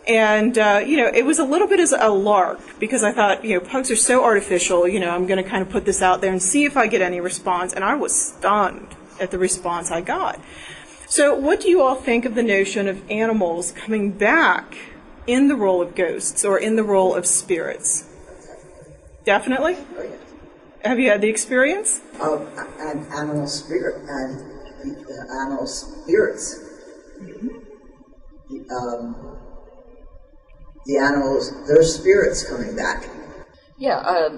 And, you know, it was a little bit as a lark, because I thought, you know, pugs are so artificial, you know, I'm going to kind of put this out there and see if I get any response. And I was stunned at the response I got. So what do you all think of the notion of animals coming back in the role of ghosts or in the role of spirits? Definitely? Have you had the experience? Of an animal spirit and the animal spirits. The animals, their spirits coming back. Yeah,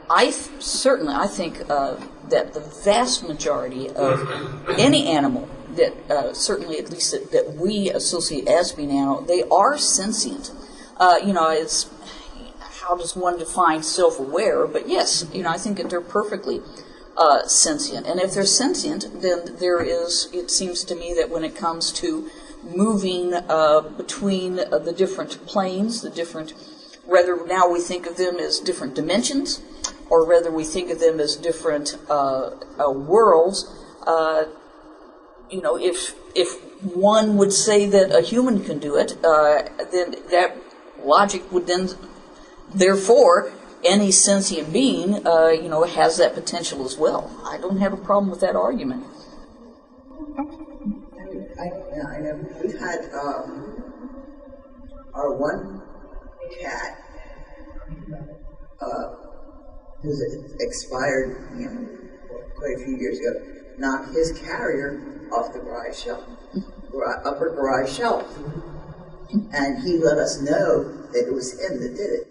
I think that the vast majority of any animal that certainly at least that we associate as being animal, they are sentient. You know, it's how does one define self-aware? But yes, you know, I think that they're perfectly sentient. And if they're sentient, then there is, it seems to me that when it comes to moving between the different planes, whether now we think of them as different dimensions, or whether we think of them as different worlds, you know, if one would say that a human can do it, then that logic would then, therefore, any sentient being, you know, has that potential as well. I don't have a problem with that argument. I know we've had Our one cat, who's expired, quite a few years ago, knocked his carrier off the garage shelf, upper garage shelf. And he let us know that it was him that did it.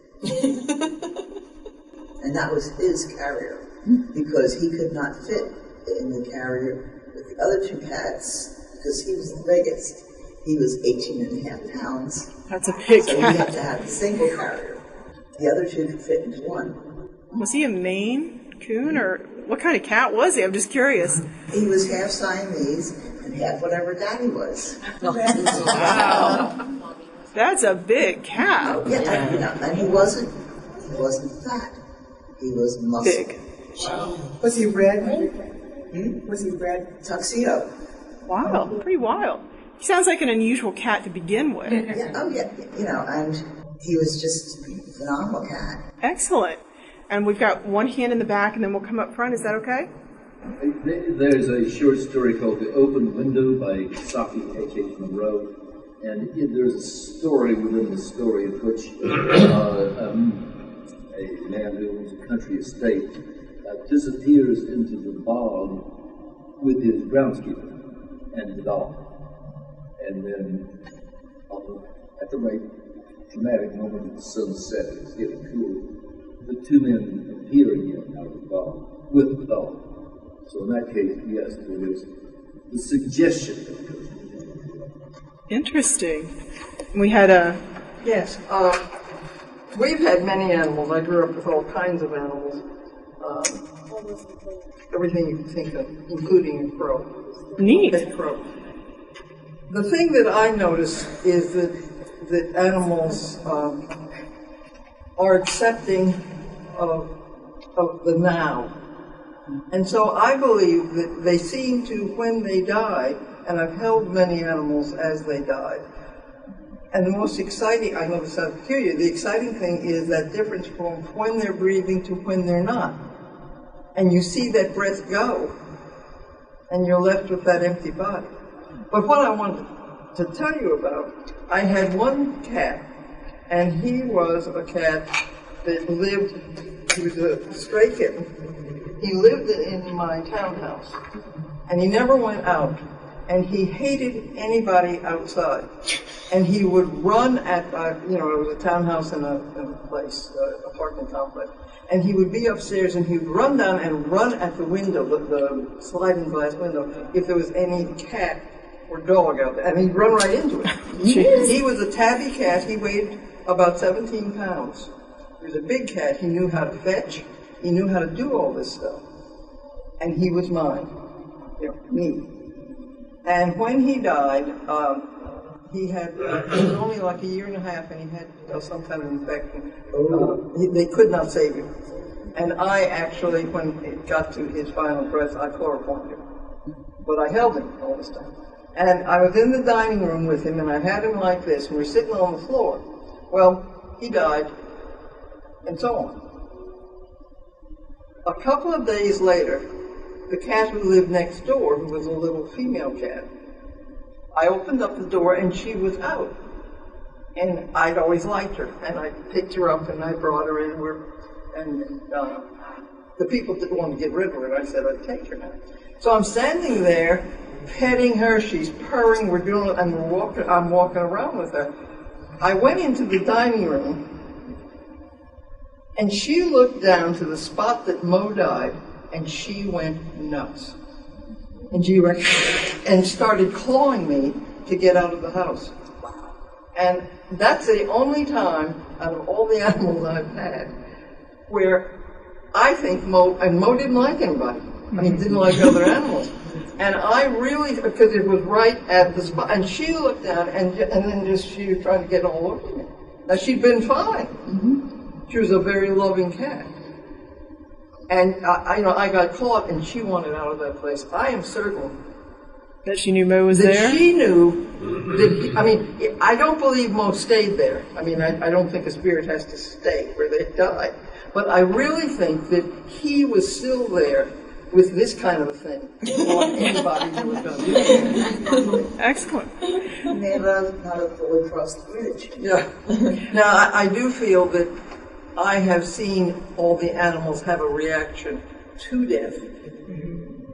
And that was his carrier, because he could not fit in the carrier with the other two cats, because he was the biggest. He was 18 and a half pounds. That's a big so cat. So we have to have a single carrier. The other two could fit into one. Was he a Maine Coon, or what kind of cat was he? I'm just curious. He was half Siamese and half whatever Daddy was. Wow. That's a big cat. Oh, yeah, and he wasn't fat. He was muscle. Big. Wow. Was he red? Was he red? Tuxedo. Wow, pretty wild. He sounds like an unusual cat to begin with. Yeah, oh yeah, and he was just a phenomenal cat. Excellent. And we've got one hand in the back, and then we'll come up front. Is that okay? There's a short story called The Open Window by Sophie H.H. Monroe. And there's a story within the story in which a man who owns a country estate disappears into the bog with his groundskeeper and the dog. And then, at the right dramatic moment of the sunset, it's getting cool, the two men appear again out of the bog with the dog. So in that case, yes, there is the suggestion that goes. Interesting. We had a... Yes. We've had many animals. I grew up with all kinds of animals. Everything you can think of, including a crow. Neat. A crow. The thing that I notice is that animals are accepting of the now. And so I believe that they seem to, when they die, and I've held many animals as they died. And the most exciting, I know this sounds peculiar, the exciting thing is that difference from when they're breathing to when they're not. And you see that breath go, and you're left with that empty body. But what I wanted to tell you about, I had one cat, and he was a cat that lived, he was a stray kitten. He lived in my townhouse, and he never went out. And he hated anybody outside. And he would run at, it was a townhouse in a place, apartment complex. And he would be upstairs and he would run down and run at the window, the sliding glass window, if there was any cat or dog out there. And he'd run right into it. He was a tabby cat. He weighed about 17 pounds. He was a big cat. He knew how to fetch. He knew how to do all this stuff. And he was mine, me. And when he died, he was only like a year and a half, and he had some kind of infection. They could not save him. And I actually, when it got to his final breath, I chloroformed him. But I held him all this time. And I was in the dining room with him, and I had him like this, and we're sitting on the floor. Well, he died, and so on. A couple of days later, the cat who lived next door, who was a little female cat, I opened up the door and she was out. And I'd always liked her, and I picked her up and I brought her in. And the people didn't want to get rid of her, and I said I'd take her now. So I'm standing there, petting her. She's purring. We're doing it, and I'm walking around with her. I went into the dining room, and she looked down to the spot that Mo died. And she went nuts. And she started clawing me to get out of the house. And that's the only time out of all the animals I've had where I think Mo didn't like anybody. I mean, didn't like other animals. And I really, because it was right at the spot, and she looked down and then she was trying to get all over me. Now, she'd been fine. She was a very loving cat. And I got caught, and she wanted out of that place. I am certain that she knew Mo was there. That she knew that. I don't believe Mo stayed there. I mean, I don't think a spirit has to stay where they died. But I really think that he was still there with this kind of a thing. On anybody who was going to do it. Excellent. may not have fully crossed the bridge. Yeah. Now, I do feel that I have seen all the animals have a reaction to death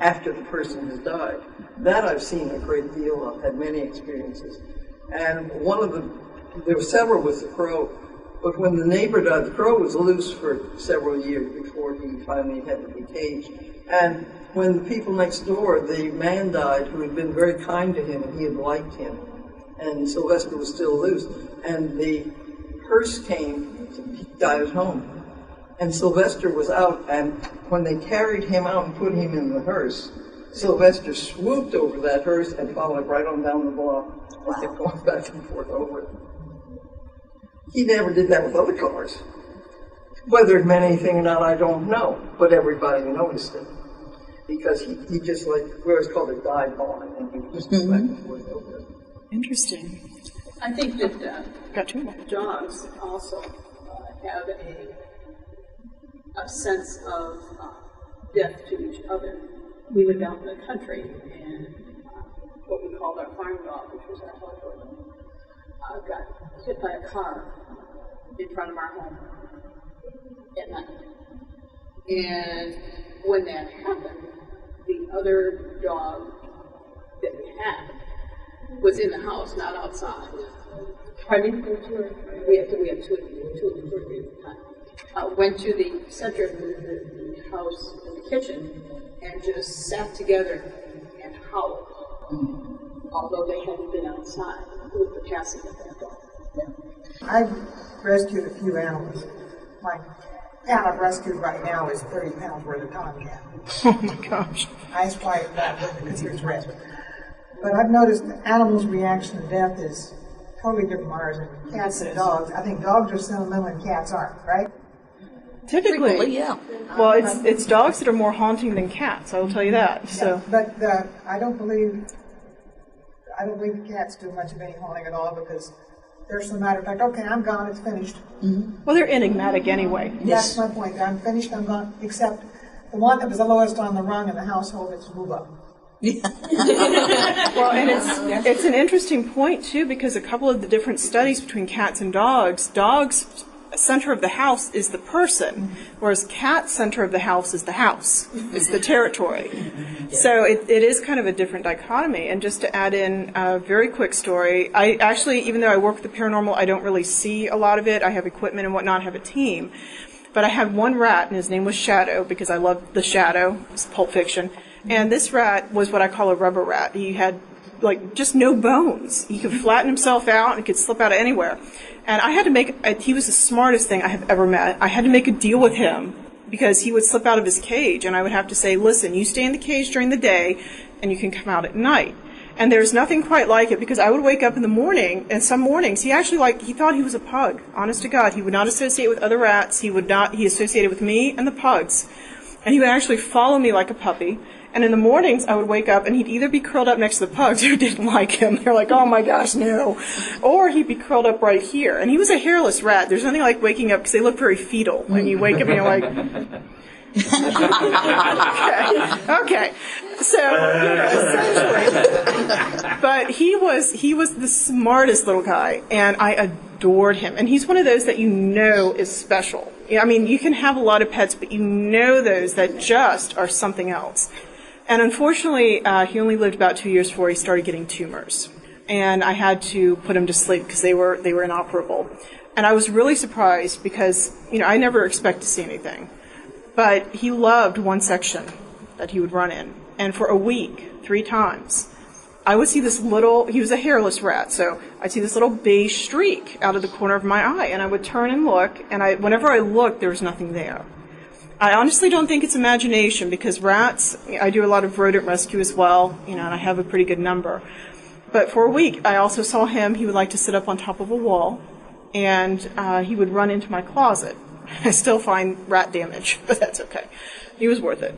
after the person has died. That I've seen a great deal of, had many experiences. And there were several with the crow, but when the neighbor died, the crow was loose for several years before he finally had to be caged. And when the people next door, the man died who had been very kind to him and he had liked him, and Sylvester was still loose, and the hearse came, he died at home. And Sylvester was out, and when they carried him out and put him in the hearse, Sylvester swooped over that hearse and followed right on down the block. I kept going back and forth over it. He never did that with other cars. Whether it meant anything or not, I don't know, but everybody noticed it. Because he just it's called a dive bomb, and he just went back and forth over it. Interesting. I think that dogs also have a sense of death to each other. We lived out in the country, and what we called our farm dog, which was our Labrador, got hit by a car in front of our home at night. And when that happened, the other dog that we had was in the house, not outside. Pardon me? We have two at the time. Went to the center of the house, in the kitchen, and just sat together and howled, although they hadn't been outside with the passing of that dog. I've rescued a few animals. My cat I've rescued right now is 30 pounds worth of tomcat. Oh my gosh. I spotted that because he was red. But I've noticed animals' reaction to death is totally different from ours. And cats and dogs, I think dogs are sentimental and cats aren't, right? Typically, yeah. Well, it's dogs that are more haunting than cats. I will tell you that. So, but I don't believe the cats do much of any haunting at all because they're so matter of fact. Okay, I'm gone. It's finished. Mm-hmm. Well, they're enigmatic anyway. That's my point. I'm finished. I'm gone. Except the one that was the lowest on the rung in the household is move up. Well, and it's an interesting point too because a couple of the different studies between cats and dogs center of the house is the person, whereas cat center of the house is the house. It's the territory. So it is kind of a different dichotomy. And just to add in a very quick story, I actually, even though I work with the paranormal, I don't really see a lot of it. I have equipment and whatnot, I have a team. But I had one rat, and his name was Shadow, because I love the Shadow. It's Pulp Fiction. And this rat was what I call a rubber rat. He had just no bones. He could flatten himself out and could slip out of anywhere. And I had to he was the smartest thing I have ever met. I had to make a deal with him because he would slip out of his cage and I would have to say, listen, you stay in the cage during the day and you can come out at night. And there's nothing quite like it because I would wake up in the morning and some mornings he thought he was a pug. Honest to God, he would not associate with other rats. He associated with me and the pugs. And he would actually follow me like a puppy. And in the mornings, I would wake up, and he'd either be curled up next to the pugs who didn't like him. They're like, oh, my gosh, no. Or he'd be curled up right here. And he was a hairless rat. There's nothing like waking up, because they look very fetal. When you wake up, and you're like... Okay. So, essentially... But he was the smartest little guy, and I adored him. And he's one of those that you know is special. I mean, you can have a lot of pets, but you know those that just are something else. And unfortunately, he only lived about 2 years before he started getting tumors. And I had to put him to sleep because they were inoperable. And I was really surprised because, I never expect to see anything. But he loved one section that he would run in. And for a week, 3 times, I would see this he was a hairless rat, so I'd see this little beige streak out of the corner of my eye. And I would turn and look, and whenever I looked, there was nothing there. I honestly don't think it's imagination because rats, I do a lot of rodent rescue as well, and I have a pretty good number. But for a week, I also saw him, he would like to sit up on top of a wall, and he would run into my closet. I still find rat damage, but that's okay. He was worth it.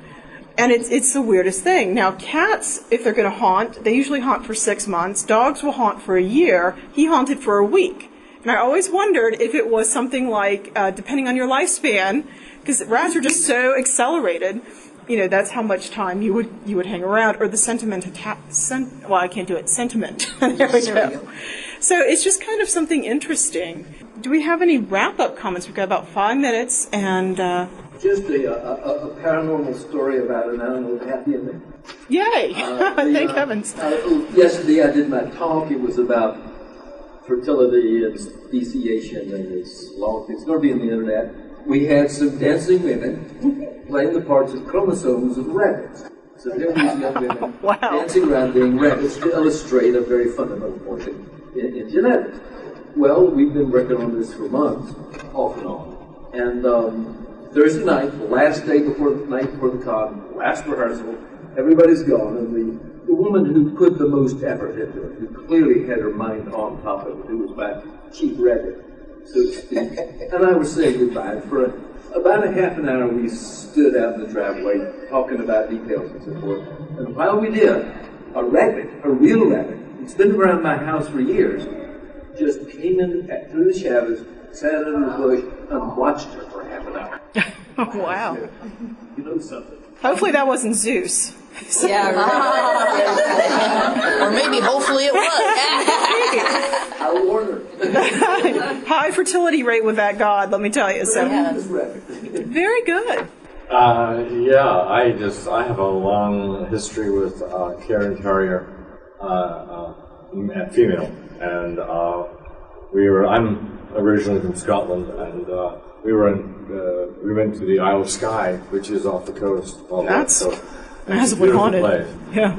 And it's the weirdest thing. Now, cats, if they're going to haunt, they usually haunt for 6 months. Dogs will haunt for a year. He haunted for a week. And I always wondered if it was something like, depending on your lifespan, because rats are just so accelerated, that's how much time you would hang around, or the sentiment. I can't do it. Sentiment. There we go. So it's just kind of something interesting. Do we have any wrap-up comments? We've got about 5 minutes, and just a paranormal story about an animal with a happy ending. Yay! Thank heavens. Yesterday I did my talk. It was about fertility and speciation, and it's long. It's going to be on the internet. We had some dancing women playing the parts of chromosomes of rabbits. So there were these young women dancing around being rabbits to illustrate a very fundamental point in genetics. Well, we've been working on this for months, off and on. And Thursday night, the last day before the con, last rehearsal, everybody's gone, and the woman who put the most effort into it, who clearly had her mind on top of it, who was my chief rabbit, so to speak, and I was saying goodbye. For about a half an hour, we stood out in the driveway talking about details and so forth. And while we did, a rabbit, a real rabbit, it's been around my house for years, just came in through the shadows, sat under the bush, and watched her for half an hour. Wow. You know something. Hopefully that wasn't Zeus. Yeah, right. Or maybe, hopefully it was. I warned her. High fertility rate with that god, let me tell you. So very good. I have a long history with Karen Terrier, female, and I'm originally from Scotland, and we went to the Isle of Skye, which is off the coast. That's massively haunted. Place. Yeah.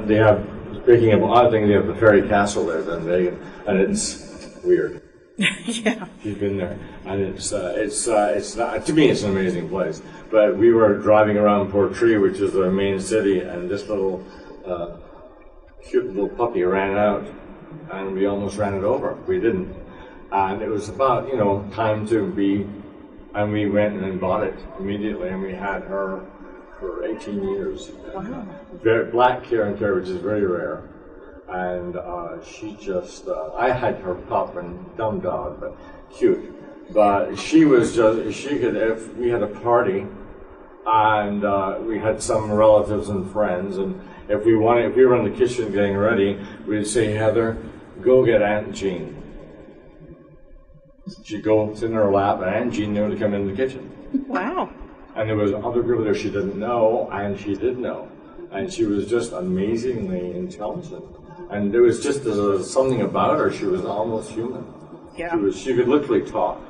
They have. Speaking of odd thing, they have the fairy castle there, and it's weird. Yeah. She's been there, and it's not, to me, it's an amazing place. But we were driving around Portree, which is the main city, and this little cute little puppy ran out, and we almost ran it over. We didn't, and it was about time to be, and we went and bought it immediately, and we had her for 18 years. Wow. Very black Karen Terrier, which is very rare. And she just, I had her pup and dumb dog, but cute. But she was if we had a party and we had some relatives and friends, and if we were in the kitchen getting ready, we'd say, Heather, go get Aunt Jean. She'd go sit in her lap, and Aunt Jean knew to come in the kitchen. Wow. And there was other people there she didn't know, and she did know. And she was just amazingly intelligent. And there was just something about her, she was almost human. Yeah. She could literally talk.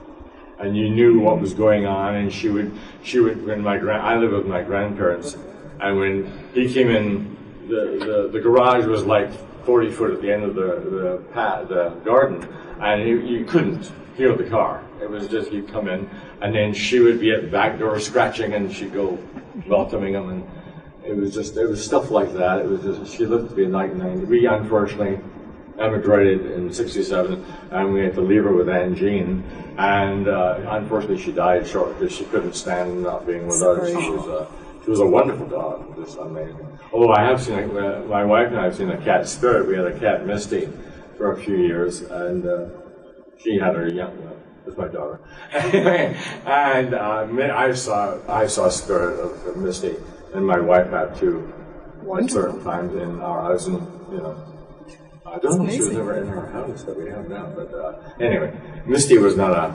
And you knew what was going on, and she would I lived with my grandparents, and when he came in, the garage was like 40 foot at the end of the garden, and you couldn't hear the car. It was just, you'd come in, and then she would be at the back door scratching, and she'd go welcoming him, and it was stuff like that. It was just, she lived to be 90. We unfortunately emigrated in '67, and we had to leave her with Aunt Jean, and unfortunately she died short because she couldn't stand not being with us. She was a wonderful dog, just amazing. Although I have seen, my wife and I have seen a cat Spirit. We had a cat Misty for a few years, and she had her young. That's my daughter. And I saw Spirit of Misty, and my wife had too. At certain times in our house, and I don't know if she was ever in our house that we have now, but anyway, Misty was not a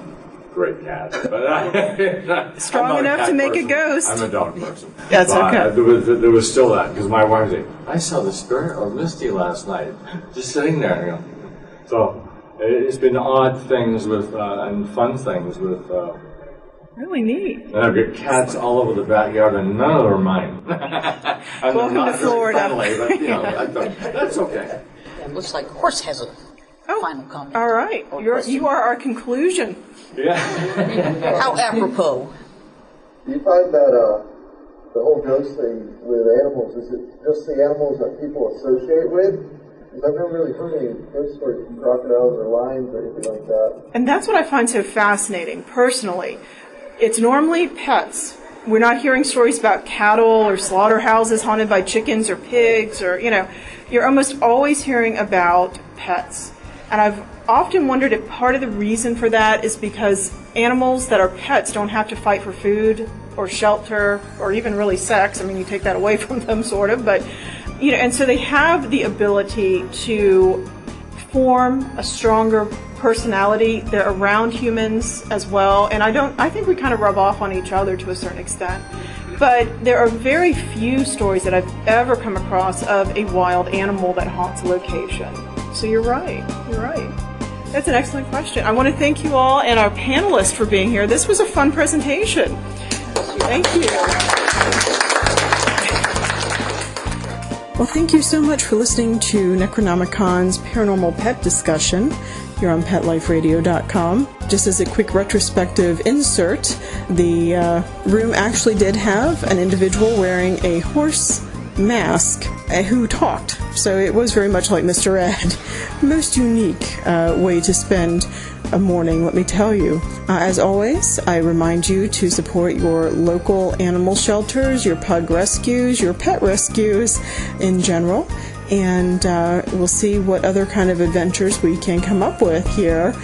great cat, but strong enough to make a ghost. I'm a dog person. That's okay. There was still that, because my wife said, I saw the Spirit of Misty last night, just sitting there. So it's been odd things with and fun things with. Really neat. And I've got cats all over the backyard, and none of them are mine. Welcome to Florida. Friendly, but, I thought, that's okay. It looks like Horse has a final comment. All right. You are our conclusion. Yeah. How apropos. Do you find that the whole ghost thing with animals, is it just the animals that people associate with? Because I've never really heard any ghost stories from crocodiles or lions or anything like that. And that's what I find so fascinating, personally. It's normally pets. We're not hearing stories about cattle or slaughterhouses haunted by chickens or pigs or, you're almost always hearing about pets. And I've often wondered if part of the reason for that is because animals that are pets don't have to fight for food or shelter or even really sex. I mean, you take that away from them sort of, but and so they have the ability to form a stronger personality. They're around humans as well, and I think we kind of rub off on each other to a certain extent. But there are very few stories that I've ever come across of a wild animal that haunts a location. So you're right. That's an excellent question. I want to thank you all and our panelists for being here. This was a fun presentation. Thank you. Well, thank you so much for listening to Necronomicon's Paranormal Pet Discussion here on PetLifeRadio.com. Just as a quick retrospective insert, the room actually did have an individual wearing a horse mask who talked. So it was very much like Mr. Ed. Most unique way to spend a morning, let me tell you. As always, I remind you to support your local animal shelters, your pug rescues, your pet rescues in general, and we'll see what other kind of adventures we can come up with here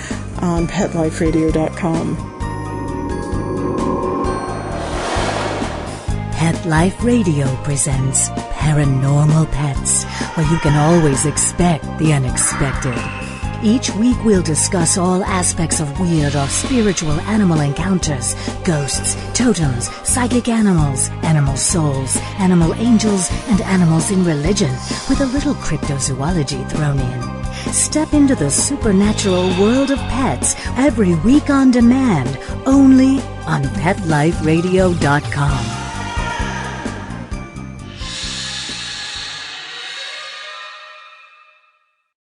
on PetLifeRadio.com. Pet Life Radio presents Paranormal Pets, where you can always expect the unexpected. Each week we'll discuss all aspects of weird or spiritual animal encounters, ghosts, totems, psychic animals, animal souls, animal angels, and animals in religion, with a little cryptozoology thrown in. Step into the supernatural world of pets every week on demand, only on PetLifeRadio.com.